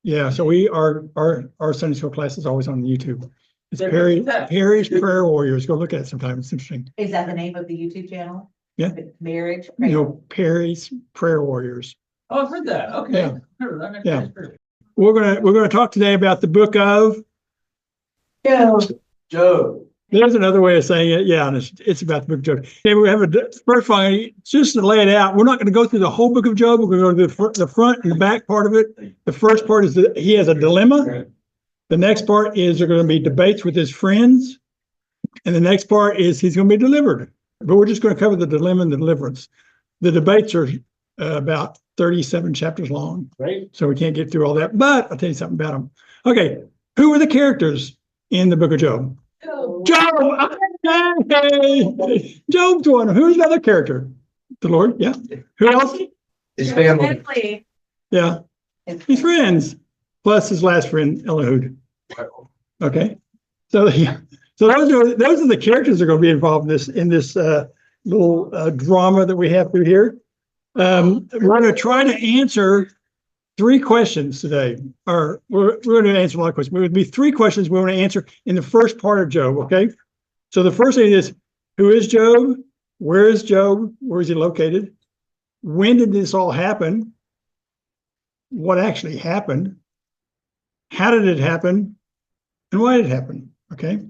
Yeah, so our Sunday school class is always on YouTube. It's Perry's Prayer Warriors. Go look at it sometime. It's interesting. Is that the name of the YouTube channel? Yeah. Marriage. Perry's Prayer Warriors. Oh, I've heard that. Okay. Yeah. Heard that. Yeah. We're gonna talk today about the book of Job. There's another way of saying it. Yeah, and it's about the book of Job. Okay, we have first one, just to lay it out. We're not going to go through the whole book of Job. We're going to go to the front and the back part of it. The first part is that he has a dilemma. The next part is there are going to be debates with his friends. And the next part is he's going to be delivered. But we're just going to cover the dilemma and the deliverance. The debates are about 37 chapters long. Right. So we can't get through all that. But I'll tell you something about them. Okay, who are the characters in the book of Job? Job. Hey, Job's one. Who's another character? The Lord. Yeah. Who else? His family. Yeah. His friends, plus his last friend, Eliud. Okay. So yeah. So those are the characters that are going to be involved in this little drama that we have through here. We're going to try to answer 3 questions today, or we're going to answer a lot of questions. There would be 3 questions we want to answer in the first part of Job, okay? So the first thing is, who is Job? Where is Job? Where is he located? When did this all happen? What actually happened? How did it happen? And why did it happen? Okay?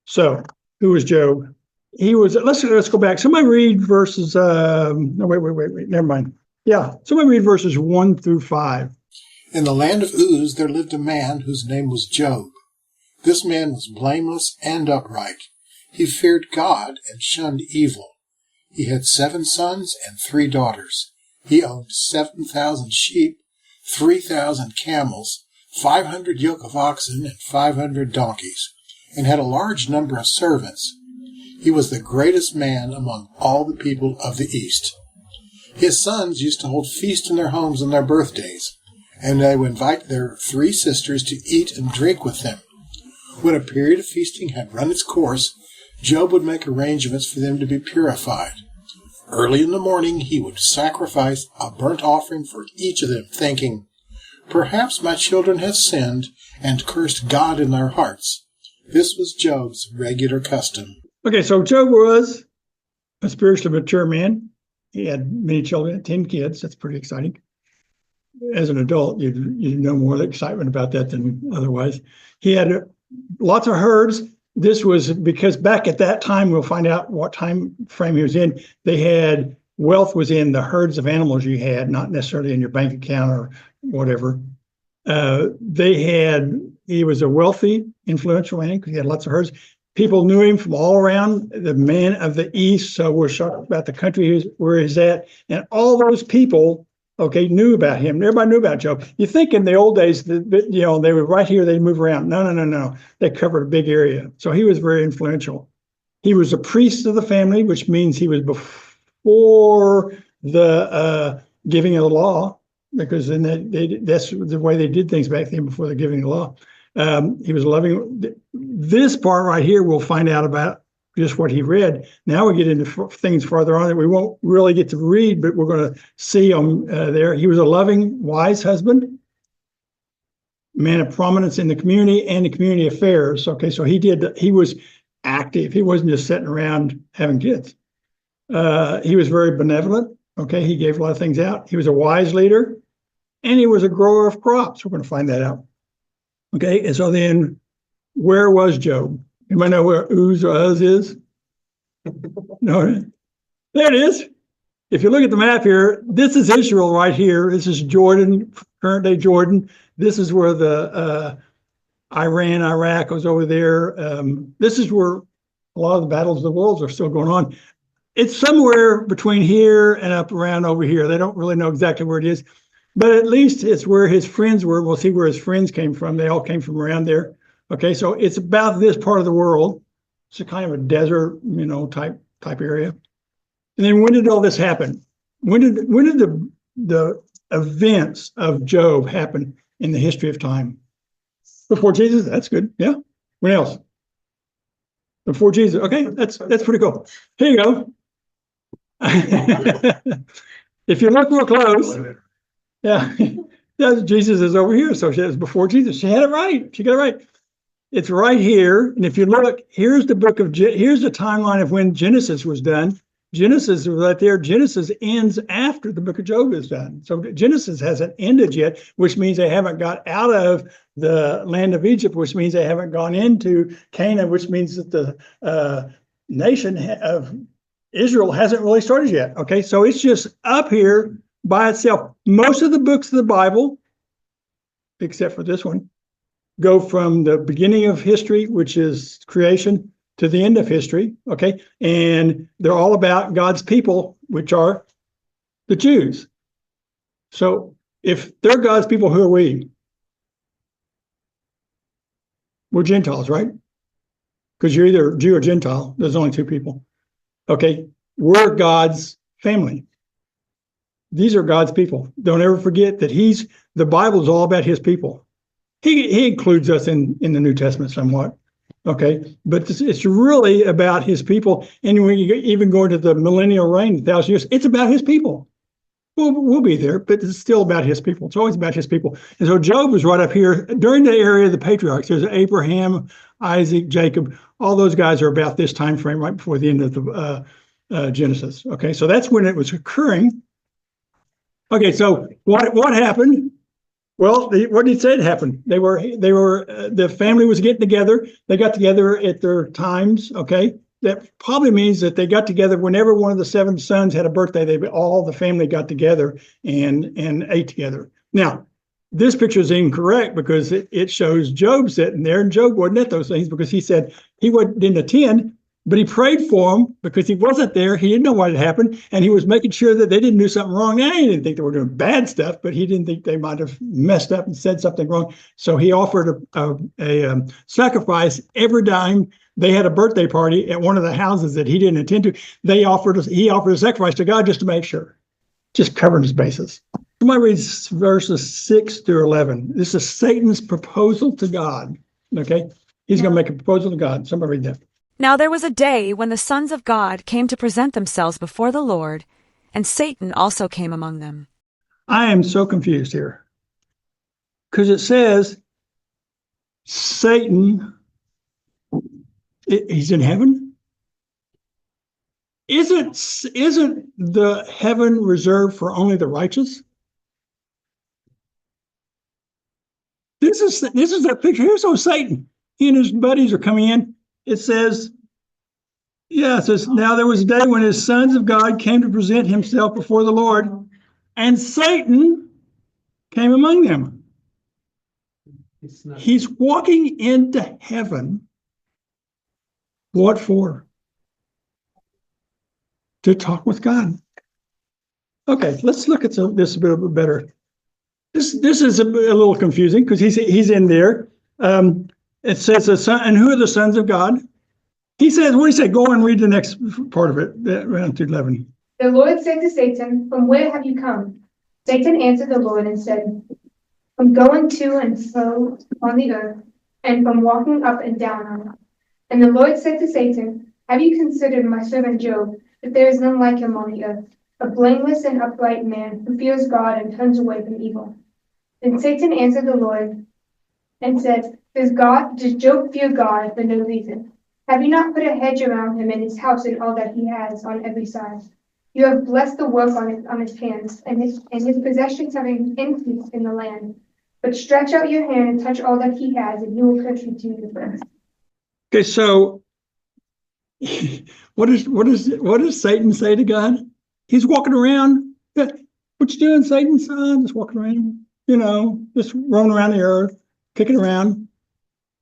So, who was Job? He was, let's go back. Somebody read verses, no, wait, never mind. Yeah, somebody read verses 1 through 5. In the land of Uz there lived a man whose name was Job. This man was blameless and upright. He feared God and shunned evil. He had 7 sons and 3 daughters. He owned 7,000 sheep, 3,000 camels, 500 yoke of oxen, and 500 donkeys, and had a large number of servants. He was the greatest man among all the people of the East. His sons used to hold feasts in their homes on their birthdays, and they would invite their 3 sisters to eat and drink with them. When a period of feasting had run its course, Job would make arrangements for them to be purified. Early in the morning he would sacrifice a burnt offering for each of them, thinking, "Perhaps my children have sinned and cursed God in their hearts." This was Job's regular custom. Okay, so Job was a spiritually mature man. He had many children, 10 kids. That's pretty exciting. As an adult, you know more excitement about that than otherwise. He had lots of herds. This was because back at that time, we'll find out what time frame he was in. They had wealth was in the herds of animals you had, not necessarily in your bank account or whatever. He was a wealthy, influential man because he had lots of herds. People knew him from all around, the men of the East. So we're talking about the country where he's at. And all those people, okay, knew about him. Everybody knew about Job. You think in the old days, that they were right here, they'd move around. No. They covered a big area. So he was very influential. He was a priest of the family, which means he was before the giving of the law, because then that's the way they did things back then before the giving of the law. He was loving. This part right here, we'll find out about just what he read. Now we get into things farther on that we won't really get to read, but we're going to see there. He was a loving, wise husband, man of prominence in the community and the community affairs. Okay, so he was active. He wasn't just sitting around having kids. He was very benevolent. Okay, he gave a lot of things out. He was a wise leader, and he was a grower of crops. We're going to find that out. Okay, and so then where was Job? Anybody know where Uz or Uz is? No, there it is. If you look at the map here, this is Israel right here. This is Jordan, current day Jordan. This is where the Iran, Iraq was over there. This is where a lot of the battles of the world are still going on. It's somewhere between here and up around over here. They don't really know exactly where it is, but at least it's where his friends were. We'll see where his friends came from. They all came from around there. Okay, so it's about this part of the world. It's a kind of a desert, type area. And then when did all this happen? When did the events of Job happen in the history of time? Before Jesus? That's good. Yeah. When else? Before Jesus. Okay, that's pretty cool. Here you go. If you look real close, yeah. Yeah, Jesus is over here. So she was before Jesus. She had it right. She got it right. It's right here. And if you look, here's the here's the timeline of when Genesis was done. Genesis is right there. Genesis ends after the book of Job is done. So Genesis hasn't ended yet, which means they haven't got out of the land of Egypt, which means they haven't gone into Canaan, which means that the nation of Israel hasn't really started yet. Okay, so it's just up here by itself. Most of the books of the Bible, except for this one, go from the beginning of history, which is creation, to the end of history, okay? And they're all about God's people, which are the Jews. So if they're God's people, who are we? We're Gentiles, right? Because you're either Jew or Gentile. There's only two people. Okay, we're God's family. These are God's people. Don't ever forget that the Bible is all about his people. He includes us in the New Testament somewhat. Okay, but it's really about his people. And when you even go into the millennial reign, 1,000 years, it's about his people. We'll be there, but it's still about his people. It's always about his people. And so Job was right up here during the area of the patriarchs. There's Abraham, Isaac, Jacob. All those guys are about this time frame right before the end of the Genesis. Okay, so that's when it was occurring. Okay, so what happened? Well, what did he say happened? The family was getting together. They got together at their times. Okay, that probably means that they got together whenever one of the 7 sons had a birthday. All the family got together and ate together. Now, this picture is incorrect because it shows Job sitting there, and Job wasn't at those things because he said he didn't attend. But he prayed for him because he wasn't there. He didn't know what had happened. And he was making sure that they didn't do something wrong. Now, he didn't think they were doing bad stuff, but he didn't think they might have messed up and said something wrong. So he offered a sacrifice every time they had a birthday party at one of the houses that he didn't attend to. He offered a sacrifice to God just to make sure, just covering his bases. Somebody reads verses 6 through 11. This is Satan's proposal to God. Okay, he's going to make a proposal to God. Somebody read that. Now there was a day when the sons of God came to present themselves before the Lord, and Satan also came among them. I am so confused here because it says Satan, he's in heaven. Isn't the heaven reserved for only the righteous? This is that picture. Here's Satan. He and his buddies are coming in. It says, now there was a day when his sons of God came to present himself before the Lord, and Satan came among them. He's walking into heaven. What for? To talk with God. Okay, let's look at this a bit better. This is a little confusing because he's in there. It says the son, and who are the sons of God? He says, what do you say? Go and read the next part of it, around to 11. The Lord said to Satan, "From where have you come?" Satan answered the Lord and said, "From going to and fro on the earth, and from walking up and down on it." And the Lord said to Satan, "Have you considered my servant Job, that there is none like him on the earth, a blameless and upright man who fears God and turns away from evil?" Then Satan answered the Lord and said, Does Job fear God for no reason? Have you not put a hedge around him and his house and all that he has on every side? You have blessed the work on his hands, and his possessions have increased in the land. But stretch out your hand and touch all that he has, and he will curse you to the first. Okay, so what does Satan say to God? He's walking around. What you doing, Satan, son? Just walking around, just roaming around the earth, kicking around.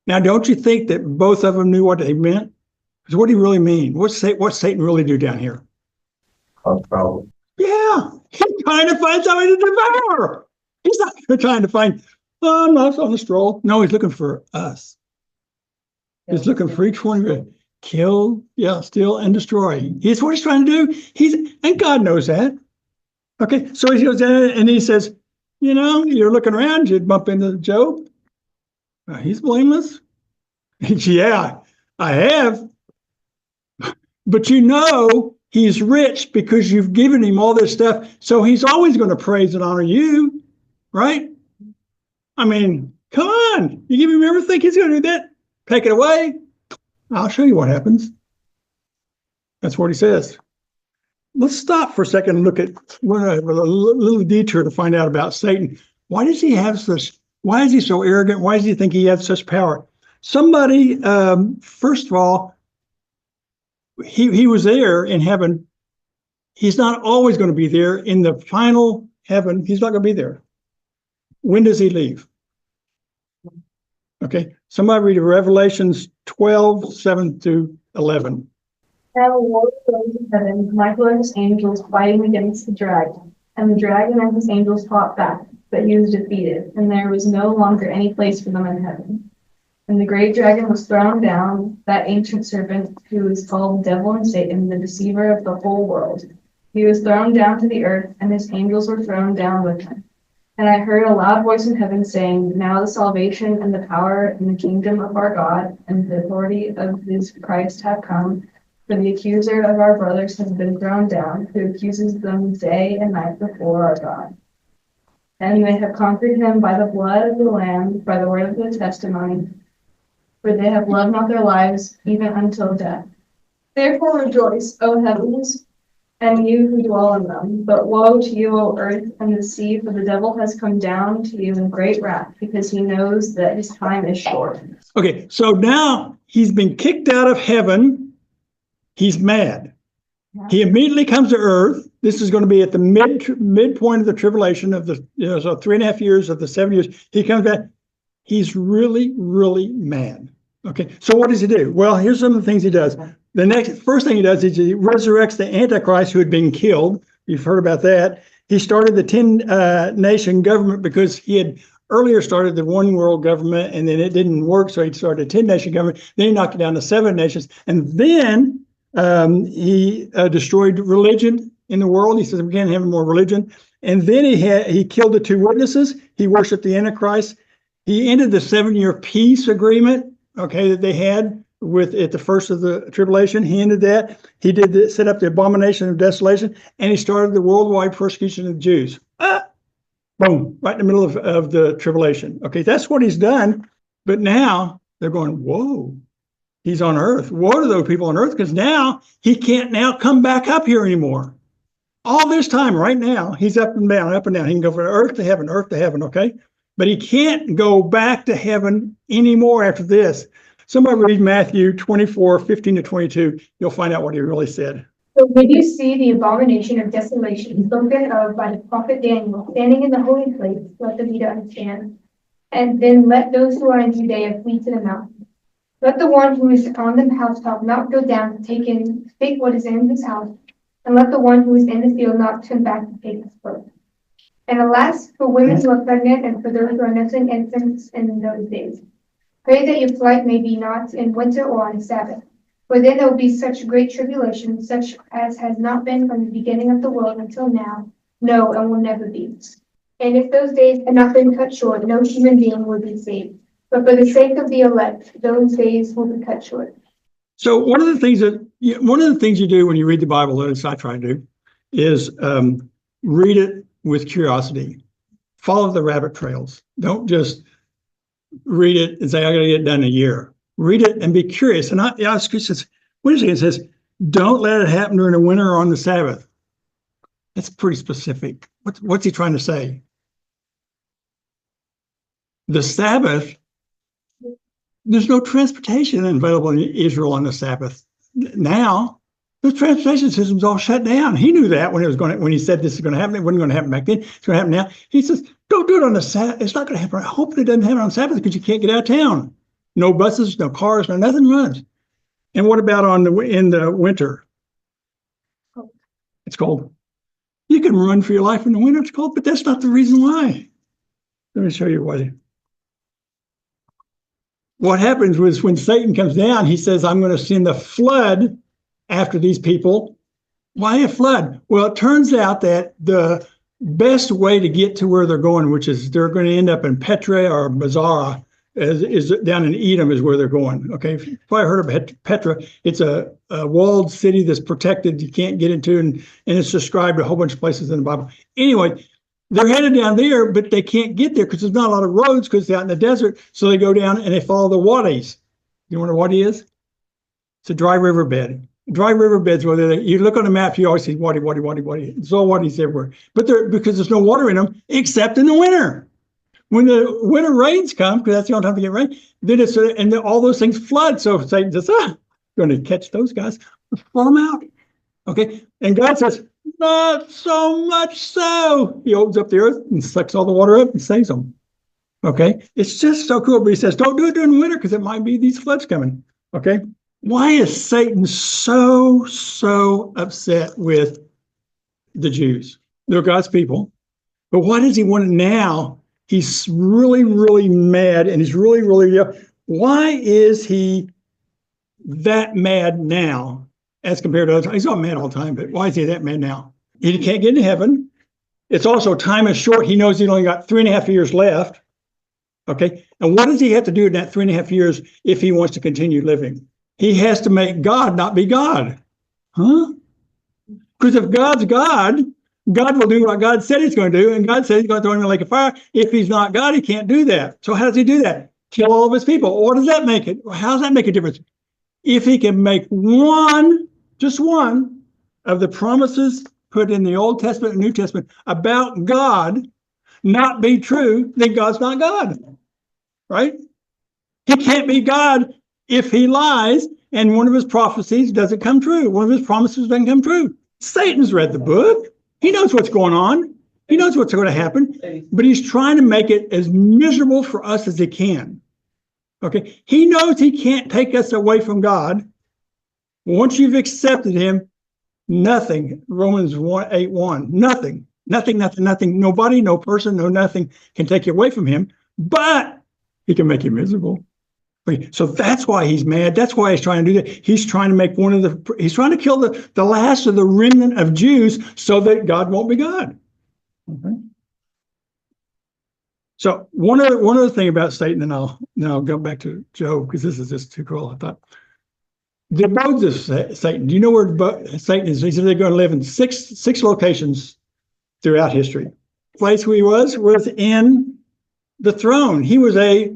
Now, don't you think that both of them knew what they meant? Because what do you really mean? What's Satan really do down here? Cause trouble. Yeah, he's trying to find somebody to devour. He's not trying to find, I'm not on the stroll. No, he's looking for us. He's looking for each one to kill, steal, and destroy. He's what he's trying to do. And God knows that. Okay, so he goes in and he says, you're looking around, you'd bump into Job. He's blameless. Yeah, I have. But he's rich because you've given him all this stuff. So he's always going to praise and honor you, right? I mean, come on. You give him everything, he's going to do that. Take it away. I'll show you what happens. That's what he says. Let's stop for a second and look at a little detour to find out about Satan. Why is he so arrogant? Why does he think he has such power? Somebody, first of all, he was there in heaven. He's not always going to be there in the final heaven. He's not going to be there. When does he leave? Okay, somebody read Revelations 12, 7 through 11. Now the Lord rose in heaven, Michael and his angels fighting against the dragon. And the dragon and his angels fought back, but he was defeated, and there was no longer any place for them in heaven. And the great dragon was thrown down, that ancient serpent who is called the devil and Satan, the deceiver of the whole world. He was thrown down to the earth, and his angels were thrown down with him. And I heard a loud voice in heaven saying, Now the salvation and the power and the kingdom of our God and the authority of his Christ have come. For the accuser of our brothers has been thrown down, who accuses them day and night before our God. And they have conquered him by the blood of the Lamb, by the word of the testimony, for they have loved not their lives even until death. Therefore rejoice, O heavens, and you who dwell in them. But woe to you, O earth and the sea, for the devil has come down to you in great wrath, because he knows that his time is short. Okay, so now he's been kicked out of heaven. He's mad. Yeah. He immediately comes to earth. This is going to be at the midpoint of the tribulation of the, so 3.5 years of the 7 years. He comes back. He's really, really mad. Okay, so what does he do? Well, here's some of the things he does. The first thing he does is he resurrects the Antichrist who had been killed. You've heard about that. He started the 10-nation government because he had earlier started the one world government, and then it didn't work, so he started a 10-nation government. Then he knocked it down to 7 nations, and then he destroyed religion in the world. He says we can't have more religion. And then he killed the 2 witnesses. He worshiped the Antichrist. He ended the 7-year peace agreement, okay, that they had at the first of the tribulation. He ended that. He set up the abomination of desolation, and he started the worldwide persecution of the Jews. Boom, right in the middle of the tribulation. Okay, that's what he's done. But now they're going, whoa. He's on earth. What are those people on earth? Because now he can't now come back up here anymore. All this time right now, he's up and down, up and down. He can go from earth to heaven, okay? But he can't go back to heaven anymore after this. Somebody read Matthew 24, 15 to 22. You'll find out what he really said. So when you see the abomination of desolation spoken of by the prophet Daniel standing in the holy place, let the reader understand. And then let those who are in Judea flee to the mountains. Let the one who is on the housetop not go down to take what is in his house, and let the one who is in the field not turn back to take his clothes. And alas, for women who are pregnant and for those who are nursing infants in those days. Pray that your flight may be not in winter or on Sabbath, for then there will be such great tribulation, such as has not been from the beginning of the world until now, no, and will never be. And if those days had not been cut short, no human being would be saved. But for the sake of the elect, those days will be cut short. So one of the things you do when you read the Bible, as I try to do, is read it with curiosity. Follow the rabbit trails. Don't just read it and say, I got to get it done in a year. Read it and be curious. And I ask Christians, what is it? It says, don't let it happen during the winter or on the Sabbath. That's pretty specific. What's he trying to say? The Sabbath, there's no transportation available in Israel on the Sabbath. Now, the transportation system's all shut down. He knew that when he said this is going to happen. It wasn't going to happen back then. It's going to happen now. He says, don't do it on the Sabbath. It's not going to happen. I hope it doesn't happen on Sabbath because you can't get out of town. No buses, no cars, nothing runs. And what about in the winter? It's cold. You can run for your life in the winter. It's cold, but that's not the reason why. Let me show you why. What happens was when Satan comes down, he says, I'm going to send a flood after these people. Why a flood? Well, it turns out that the best way to get to where they're going, which is they're going to end up in Petra or Mazara, is down in Edom is where they're going. Okay, if you probably heard of Petra, it's a walled city that's protected, you can't get into, and it's described a whole bunch of places in the Bible. Anyway, They're headed down there, but they can't get there because there's not a lot of roads because they're out in the desert. So they go down and they follow the wadis. You know what a wadi is? It's a dry riverbed. Dry riverbeds where you look on the map, you always see wadi, wadi, wadi, wadi. There's all wadis everywhere. But because there's no water in them except in the winter. When the winter rains come, because that's the only time to get rain, then all those things flood. So Satan says, going to catch those guys, flood them out. Okay. And God says, not so much so. He opens up the earth and sucks all the water up and saves them. Okay. It's just so cool. But he says, don't do it during the winter because it might be these floods coming. Okay. Why is Satan so upset with the Jews? They're God's people. But why does he want it now? He's really, really mad and he's really, really, why is he that mad now as compared to others? He's not mad all the time, but why is he that mad now? He can't get into heaven. It's also time is short. He knows he's only got 3.5 years left. Okay. And what does he have to do in that 3.5 years if he wants to continue living? He has to make God not be God. Huh? Because if God's God, God will do what God said he's going to do, and God said he's going to throw him in the lake of fire. If he's not God, he can't do that. So how does he do that? Kill all of his people. What does that make it? How does that make a difference? If he can make just one of the promises put in the Old Testament and New Testament about God not be true, then God's not God, right? He can't be God if he lies and one of his prophecies doesn't come true. One of his promises doesn't come true. Satan's read the book. He knows what's going on. He knows what's going to happen, but he's trying to make it as miserable for us as he can. Okay. He knows he can't take us away from God. Once you've accepted him, nothing, Romans 8:1, nothing, nobody, no person, no nothing can take you away from him, but he can make you miserable. Okay. So that's why he's mad. That's why he's trying to do that. He's trying to make he's trying to kill the last of the remnant of Jews so that God won't be God. Okay. So one other thing about Satan, and I'll go back to Job because this is just too cool. I thought the abodes of Satan. Do you know where Satan is? He said they're going to live in six locations throughout history. The place where he was in the throne. He was a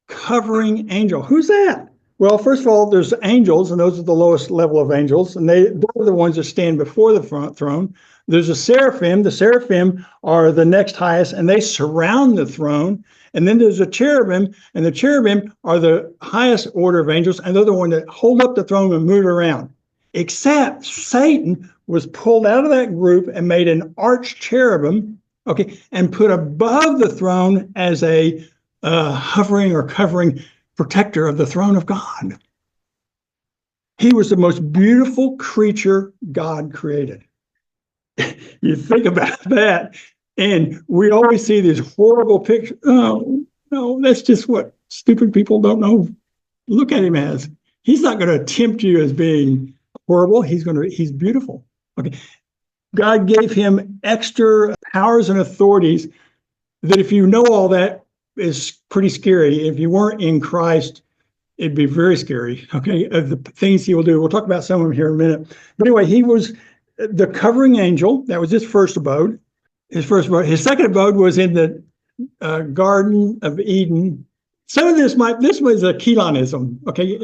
covering angel. Who's that? Well, first of all, there's angels, and those are the lowest level of angels, and they're the ones that stand before the front throne. There's a seraphim. The seraphim are the next highest, and they surround the throne. And then there's a cherubim, and the cherubim are the highest order of angels, and they're the one that hold up the throne and move it around. Except Satan was pulled out of that group and made an arch cherubim, okay, and put above the throne as a hovering or covering protector of the throne of God. He was the most beautiful creature God created. You think about that, and we always see these horrible pictures. Oh, no, that's just what stupid people don't know. Look at him as. He's not going to tempt you as being horrible. He's beautiful. Okay. God gave him extra powers and authorities that if you know all that, is pretty scary. If you weren't in Christ, it'd be very scary. Okay, of the things he will do. We'll talk about some of them here in a minute. But anyway, he was the covering angel. That was his first abode. His second abode was in the Garden of Eden. Some of this was a Keelonism. Okay,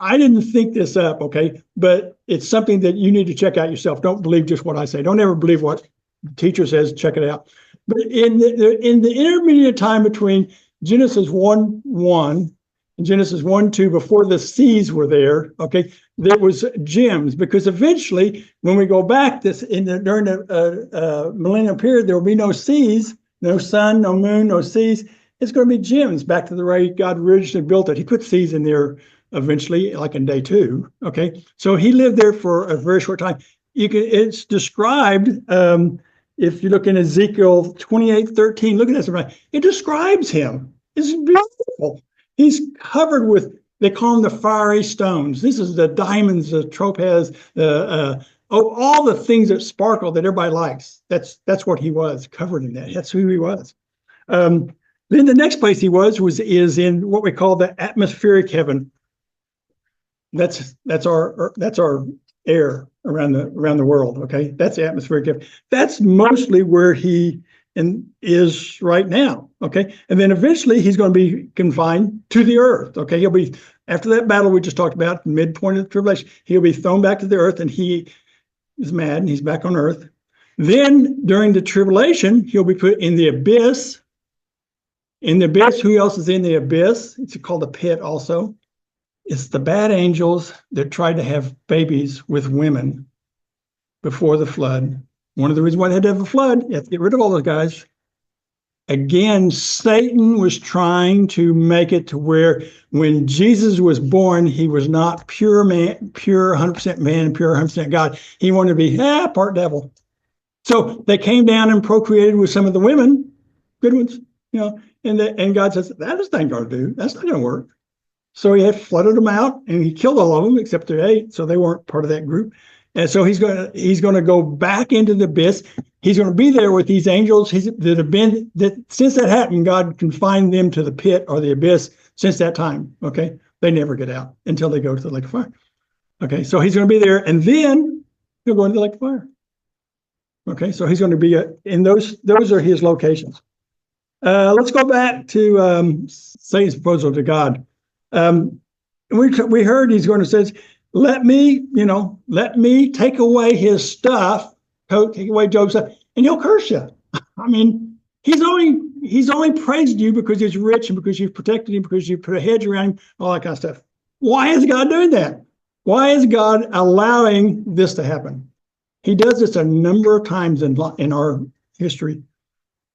I didn't think this up. Okay, but it's something that you need to check out yourself. Don't believe just what I say. Don't ever believe what the teacher says. Check it out. But in the intermediate time between Genesis 1:1 and Genesis 1:2, before the seas were there, okay, there was gems, because eventually, when we go back during the millennial period, there will be no seas, no sun, no moon, no seas. It's going to be gems back to the way God originally built it. He put seas in there eventually, like in day 2. Okay, so he lived there for a very short time. It's described. If you look in Ezekiel 28:13, look at this. It describes him. It's beautiful. He's covered with, they call them the fiery stones. This is the diamonds, the topaz, all the things that sparkle that everybody likes. That's what he was, covered in that. That's who he was. Then the next place he is in what we call the atmospheric heaven. That's our air around the world. Okay, that's the atmospheric heaven. That's mostly where he and is right now. Okay. And then eventually he's going to be confined to the earth. Okay. He'll be, after that battle we just talked about, midpoint of the tribulation, he'll be thrown back to the earth, and he is mad and he's back on earth. Then during the tribulation, he'll be put in the abyss. In the abyss, who else is in the abyss? It's called the pit also. It's the bad angels that tried to have babies with women before the flood. One of the reasons why they had to have a flood, you have to get rid of all those guys. Again, Satan was trying to make it to where when Jesus was born, he was not pure man, pure 100% man, and pure 100% God. He wanted to be part devil. So they came down and procreated with some of the women, good ones, and God says, that is not going to do. That's not going to work. So he had flooded them out, and he killed all of them except the 8, so they weren't part of that group. And so he's going to go back into the abyss. He's going to be there with these angels that since that happened, God confined them to the pit or the abyss since that time. Okay, they never get out until they go to the lake of fire. Okay, so he's going to be there, and then he'll go into the lake of fire. Okay, so he's going to be in those are his locations. Let's go back to Satan's proposal to God. We heard he's going to say, let me take away his stuff, take away Job's stuff, and he'll curse you. I mean, he's only praised you because he's rich and because you've protected him, because you put a hedge around him, all that kind of stuff. Why is God doing that? Why is God allowing this to happen? He does this a number of times in our history.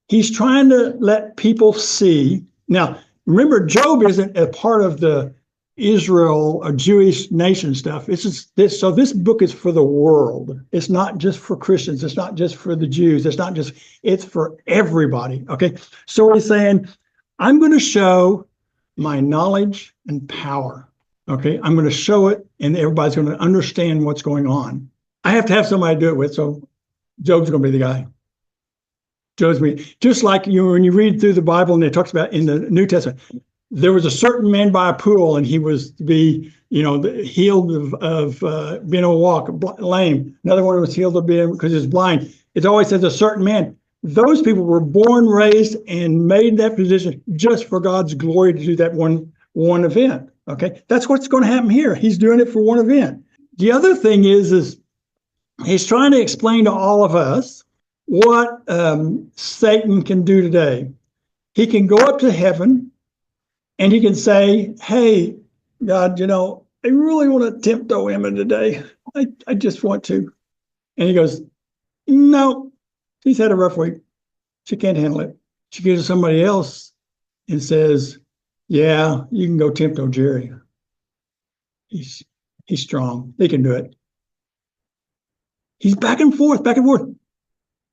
He's trying to let people see. Now, remember, Job isn't a part of the Israel or Jewish nation stuff. So this book is for the world. It's not just for Christians. It's not just for the Jews. It's for everybody. Okay. So he's saying, I'm going to show my knowledge and power. Okay. I'm going to show it, and everybody's going to understand what's going on. I have to have somebody to do it with. So Job's going to be the guy. Just like when you read through the Bible and it talks about in the New Testament, there was a certain man by a pool, and he was to be, healed of being able to walk, lame. Another one was healed of being because he was blind. It always says a certain man. Those people were born, raised, and made in that position just for God's glory to do that one event. Okay, that's what's going to happen here. He's doing it for one event. The other thing is he's trying to explain to all of us what Satan can do today. He can go up to heaven, and he can say, hey, God, I really want to tempt O Emma today. I just want to. And he goes, no, she's had a rough week. She can't handle it. She goes to somebody else and says, yeah, you can go tempt O Jerry. He's strong. He can do it. He's back and forth.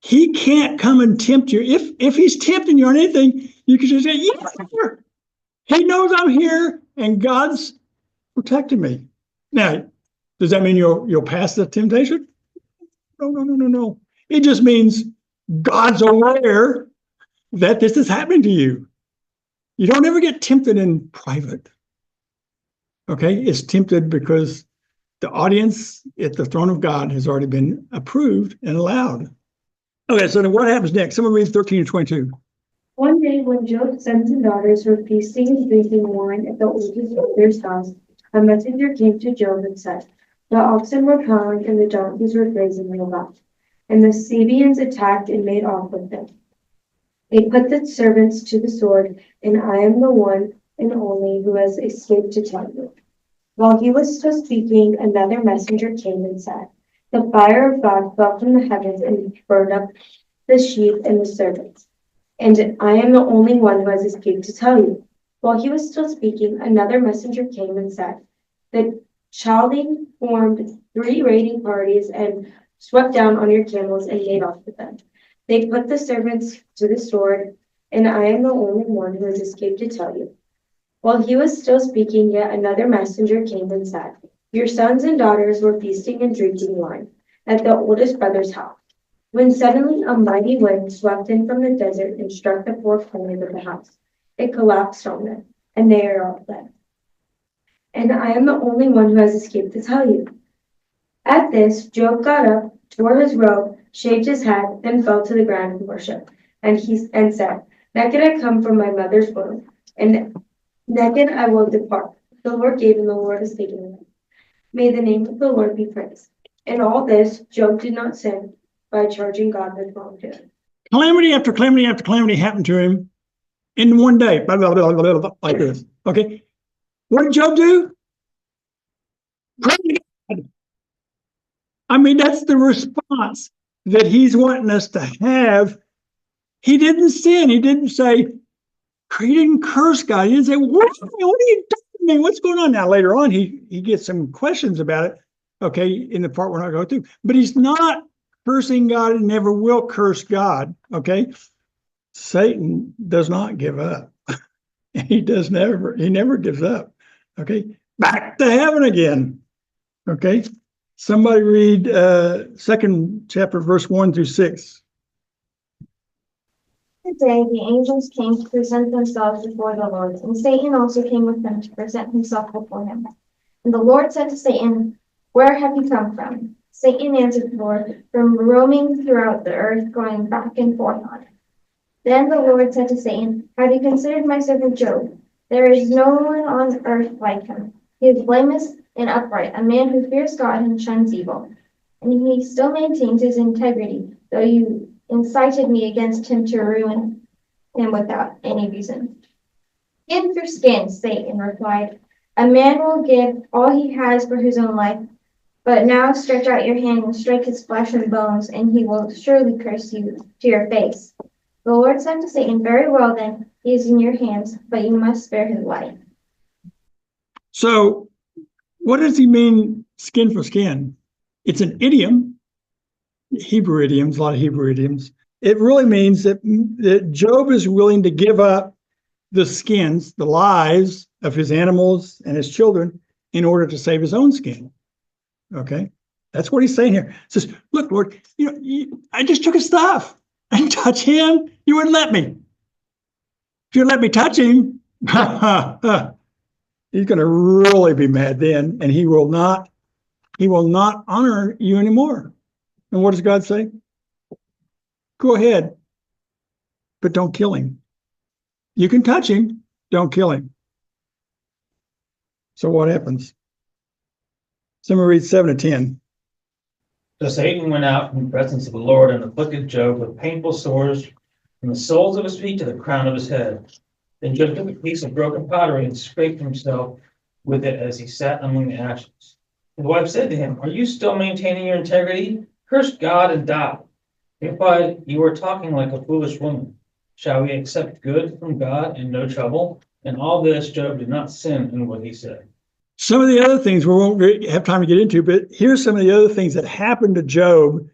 He can't come and tempt you. If he's tempting you on anything, you can just say, yes, sir. He knows I'm here, and God's protecting me. Now, does that mean you'll pass the temptation? No. It just means God's aware that this is happening to you. You don't ever get tempted in private. Okay? It's tempted because the audience at the throne of God has already been approved and allowed. Okay, so then what happens next? Someone read 13 and 22. One day when Job's sons and daughters were feasting and drinking wine at the oldest brother's house, a messenger came to Job and said, the oxen were plowing and the donkeys were grazing near by, and the Sabeans attacked and made off with them. They put the servants to the sword, and I am the one and only who has escaped to tell you. While he was still speaking, another messenger came and said, the fire of God fell from the heavens and burned up the sheep and the servants. And I am the only one who has escaped to tell you. While he was still speaking, another messenger came and said, the Chaldean formed 3 raiding parties and swept down on your camels and made off with them. They put the servants to the sword, and I am the only one who has escaped to tell you. While he was still speaking, yet another messenger came and said, your sons and daughters were feasting and drinking wine at the oldest brother's house, when suddenly a mighty wind swept in from the desert and struck the 4 corners of the house. It collapsed on them, and they are all dead. And I am the only one who has escaped to tell you. At this, Job got up, tore his robe, shaved his head, then fell to the ground and worshipped. and said, Naked I come from my mother's womb, and naked I will depart. The Lord gave, and the Lord has taken away. May the name of the Lord be praised. In all this, Job did not sin by charging God with wrongdoing. Calamity after calamity after calamity happened to him in one day, blah, blah, blah, blah, blah, like this. Okay. What did Job do? Pray to God. I mean, that's the response that he's wanting us to have. He didn't sin. He didn't say, he didn't curse God. He didn't say, what are you doing? What's going on now? Later on, he gets some questions about it. Okay, in the part we're not going through. But he's not cursing God and never will curse God. Okay. Satan does not give up. He never gives up. Okay. Back to heaven again. Okay. Somebody read 2nd chapter, verse 1-6. The day the angels came to present themselves before the Lord, and Satan also came with them to present himself before him. And the Lord said to Satan, Where have you come from? Satan answered the Lord, From roaming throughout the earth, going back and forth on it. Then the Lord said to Satan, Have you considered my servant Job? There is no one on earth like him. He is blameless and upright, a man who fears God and shuns evil. And he still maintains his integrity, though you incited me against him to ruin him without any reason. Skin for skin, Satan replied. A man will give all he has for his own life, but now stretch out your hand and strike his flesh and bones, and he will surely curse you to your face. The Lord said to Satan, Very well then, he is in your hands, but you must spare his life. So what does he mean, skin for skin? It's an idiom, Hebrew idioms, a lot of Hebrew idioms. It really means that Job is willing to give up the skins, the lives of his animals and his children in order to save his own skin. Okay, that's what he's saying here. He says, look, Lord, I just took his stuff. I didn't touch him. You wouldn't let me. If you let me touch him, he's going to really be mad then, and he will not honor you anymore. And what does God say? Go ahead, but don't kill him. You can touch him, don't kill him. So what happens? Somebody read 7-10. So Satan went out from the presence of the Lord and afflicted Job with painful sores from the soles of his feet to the crown of his head. Then Job took a piece of broken pottery and scraped himself with it as he sat among the ashes. His wife said to him, Are you still maintaining your integrity? Curse God and die. He replied, You are talking like a foolish woman. Shall we accept good from God and no trouble? In all this, Job did not sin in what he said. Some of the other things we won't have time to get into, but here's some of the other things that happened to Job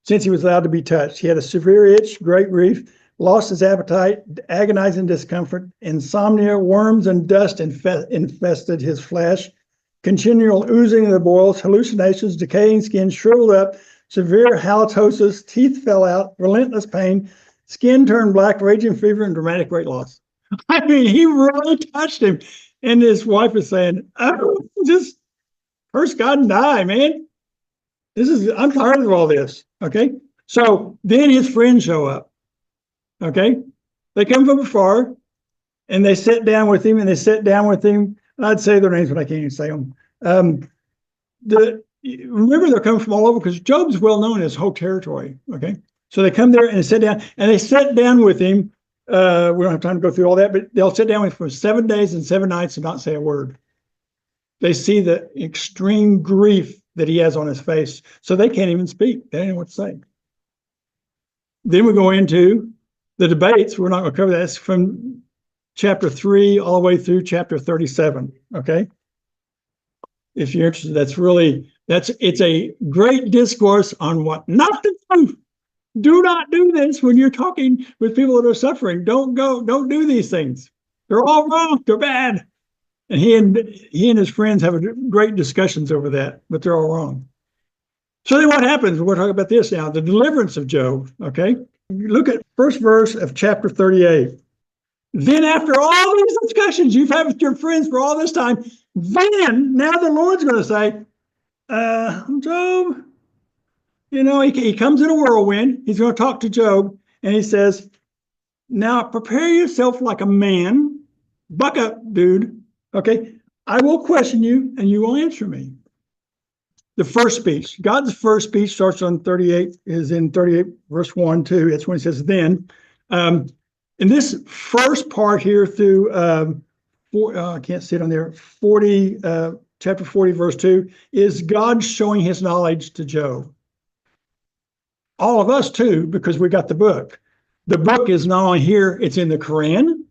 since he was allowed to be touched. He had a severe itch, great grief, lost his appetite, agonizing discomfort, insomnia, worms and dust infested his flesh, continual oozing of the boils, hallucinations, decaying skin, shriveled up, severe halitosis, teeth fell out, relentless pain, skin turned black, raging fever, and dramatic weight loss. I mean, he really touched him. And his wife is saying, oh, just curse God and die, man. I'm tired of all this. Okay. So then his friends show up. Okay. They come from afar and they sit down with him I'd say their names, but I can't even say them. Remember, they're coming from all over because Job's well known in his whole territory. Okay. So they come there and they sit down with him. We don't have time to go through all that, but they'll sit down with him for 7 days and 7 nights and not say a word. They see the extreme grief that he has on his face, so they can't even speak. They don't know what to say. Then we go into the debates. We're not going to cover that. It's from chapter 3 all the way through chapter 37. Okay. If you're interested, it's a great discourse on what not to do. Do not do this when you're talking with people that are suffering. Don't do these things. They're all wrong. They're bad. And he and his friends have great discussions over that, but they're all wrong. So then what happens? We're talking about this now, the deliverance of Job. Okay. Look at first verse of chapter 38. Then after all these discussions you've had with your friends for all this time, then now the Lord's going to say, Job, he comes in a whirlwind. He's going to talk to Job and he says, Now prepare yourself like a man. Buck up, dude. Okay. I will question you and you will answer me. The first speech, God's first speech starts on 38, is in 38, verse 1, 2. That's when it says, then. In this first part here through, I can't see it on there, 40, chapter 40, verse 2, is God showing his knowledge to Job. All of us too, because we got the book. The book is not only here, it's in the Quran.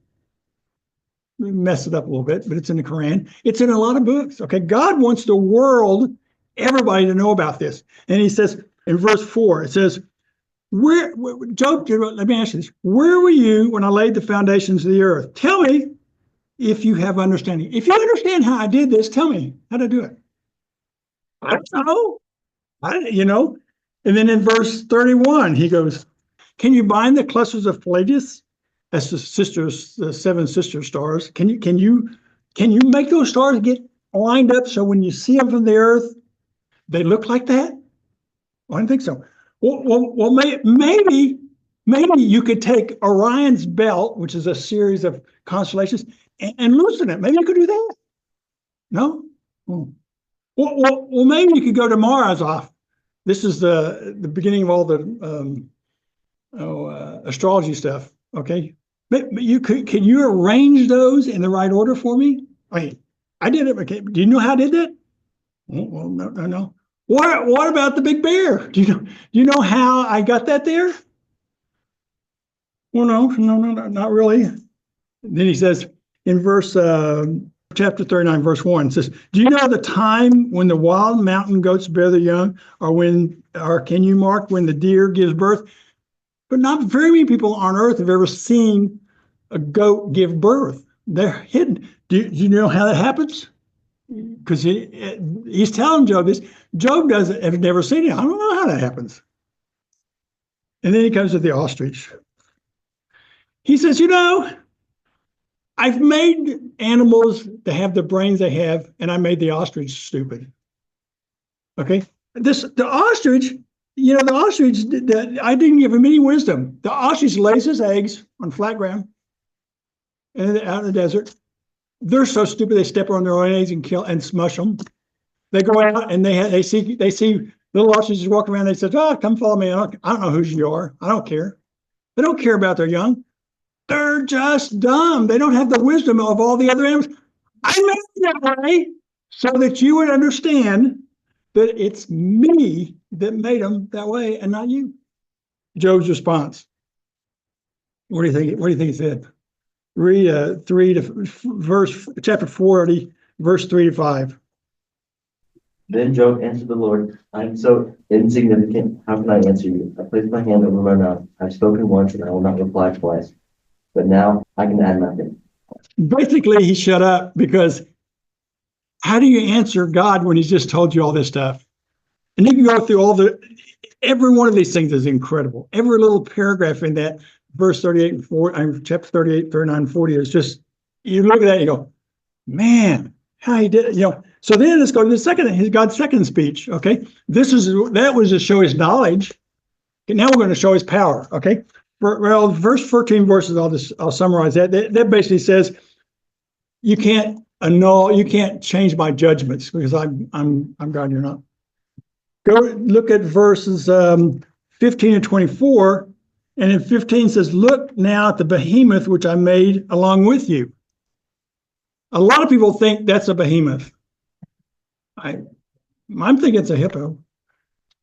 We mess it up a little bit, but it's in the Quran. It's in a lot of books. Okay. God wants the world, everybody to know about this. And he says in verse 4, it says, Job, let me ask you this. Where were you when I laid the foundations of the earth? Tell me if you have understanding. If you understand how I did this, tell me how to do it. I don't know. And then in verse 31, he goes, can you bind the clusters of Pleiades? That's the seven sister stars. Can you make those stars get lined up so when you see them from the earth, they look like that? I don't think so. Well, maybe you could take Orion's belt, which is a series of constellations, and loosen it. Maybe you could do that. No? Well, maybe you could go to Mars off. This is the beginning of all the astrology stuff. Okay, but can you arrange those in the right order for me? I did it. Okay, do you know how I did that? Well, no. What about the big bear? Do you know how I got that there? Well, no, not really. Then he says in verse chapter 39, verse 1, it says, do you know the time when the wild mountain goats bear their young, or can you mark when the deer gives birth? But not very many people on earth have ever seen a goat give birth. They're hidden. Do you know how that happens? Because he's telling Job this. Job have never seen it. I don't know how that happens. And then he comes to the ostrich. He says, I've made animals that have the brains they have, and I made the ostrich stupid. Okay? The ostrich, I didn't give him any wisdom. The ostrich lays his eggs on flat ground and out in the desert. They're so stupid they step on their own eggs and kill and smush them. They go out and they see little ostriches walk around. They say, come follow me. I don't know who you are. I don't care. They don't care about their young. They're just dumb. They don't have the wisdom of all the other animals. I made it that way so that you would understand that it's me that made them that way and not you. Job's response. What do you think? What do you think he said? Read chapter 40, verse 3 to 5. Then Job answered the Lord, I am so insignificant. How can I answer you? I placed my hand over my mouth. I've spoken once and I will not reply twice. But now I can add nothing. Basically, he shut up because how do you answer God when he's just told you all this stuff? And you can go through every one of these things is incredible. Every little paragraph in that verse 38 and 40, chapter 38, 39, 40 is just, you look at that and you go, man, how he did it, So then let's go to God's second speech, okay? That was to show his knowledge. Okay, now we're going to show his power, okay? Well, verse 14 verses, I'll summarize that. That basically says, you can't change my judgments because I'm God, you're not. Go look at verses 15 and 24. And in 15 says, look now at the behemoth which I made along with you. A lot of people think that's a behemoth. I'm thinking it's a hippo,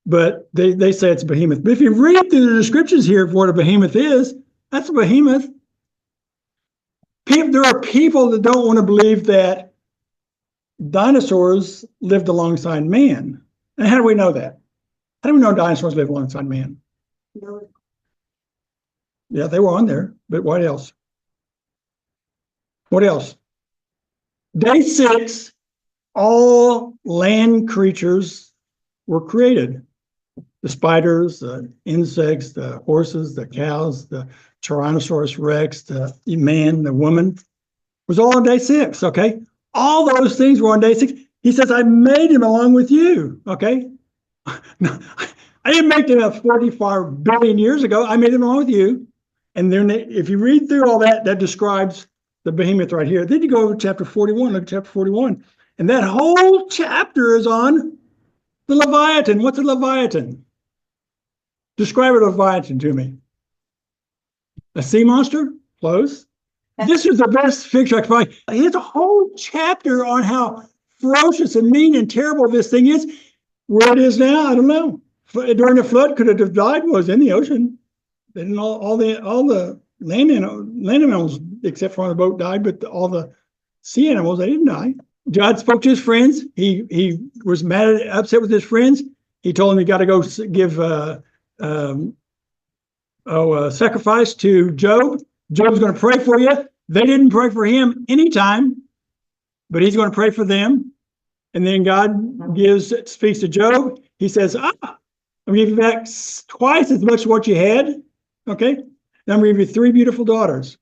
but they say it's a behemoth. But if you read through the descriptions here of what a behemoth is, that's a behemoth. There are people that don't want to believe that dinosaurs lived alongside man. And how do we know that? How do we know dinosaurs lived alongside man? Yeah, they were on there, but what else? What else? Day 6, all land creatures were created. The spiders, the insects, the horses, the cows, the Tyrannosaurus Rex, the man, the woman, was all on day 6, okay? All those things were on day 6. He says, I made him along with you, okay? No, I didn't make them up 45 billion years ago. I made them along with you. And then if you read through all that, that describes the behemoth right here. Then you go over to chapter 41, look at chapter 41. And that whole chapter is on the Leviathan. What's a Leviathan? Describe a Leviathan to me. A sea monster? Close. This is the best picture I could find. Here's a whole chapter on how ferocious and mean and terrible this thing is. Where it is now, I don't know. During the flood, could it have died? Was in the ocean. Then all the land animals, except for on the boat, died, but all the sea animals, they didn't die. God spoke to his friends. He was mad, upset with his friends. He told them, you got to go give sacrifice to Job. Job's going to pray for you. They didn't pray for him anytime, but he's going to pray for them. And then God speaks to Job. He says, I'm going to give you back twice as much as what you had. Okay. Now I'm going to give you 3 beautiful daughters.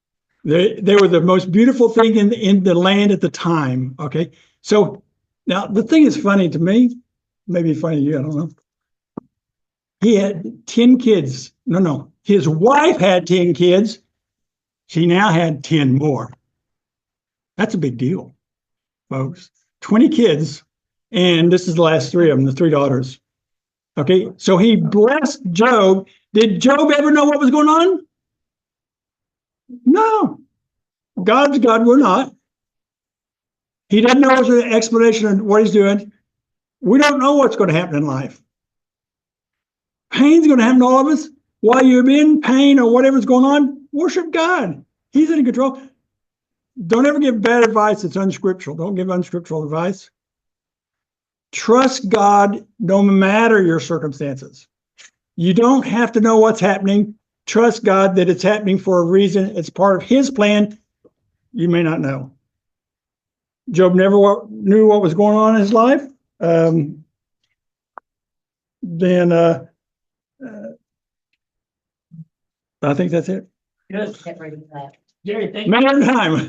They were the most beautiful thing in the land at the time. Okay. So now the thing is funny to me, maybe funny to you, I don't know. He had 10 kids. No. His wife had 10 kids. She now had 10 more. That's a big deal, folks. 20 kids. And this is the last 3 of them, the 3 daughters. Okay. So he blessed Job. Did Job ever know what was going on? No. God's God, we're not. He doesn't know an explanation of what he's doing. We don't know what's going to happen in life. Pain's going to happen to all of us. While you're in pain or whatever's going on, worship God. He's in control. Don't ever give bad advice that's unscriptural. Don't give unscriptural advice. Trust God no matter your circumstances. You don't have to know what's happening. Trust God that it's happening for a reason. It's part of his plan. You may not know. Job never knew what was going on in his life. I think that's it. Good. Get ready for that. Jerry, thank you. Man at a time.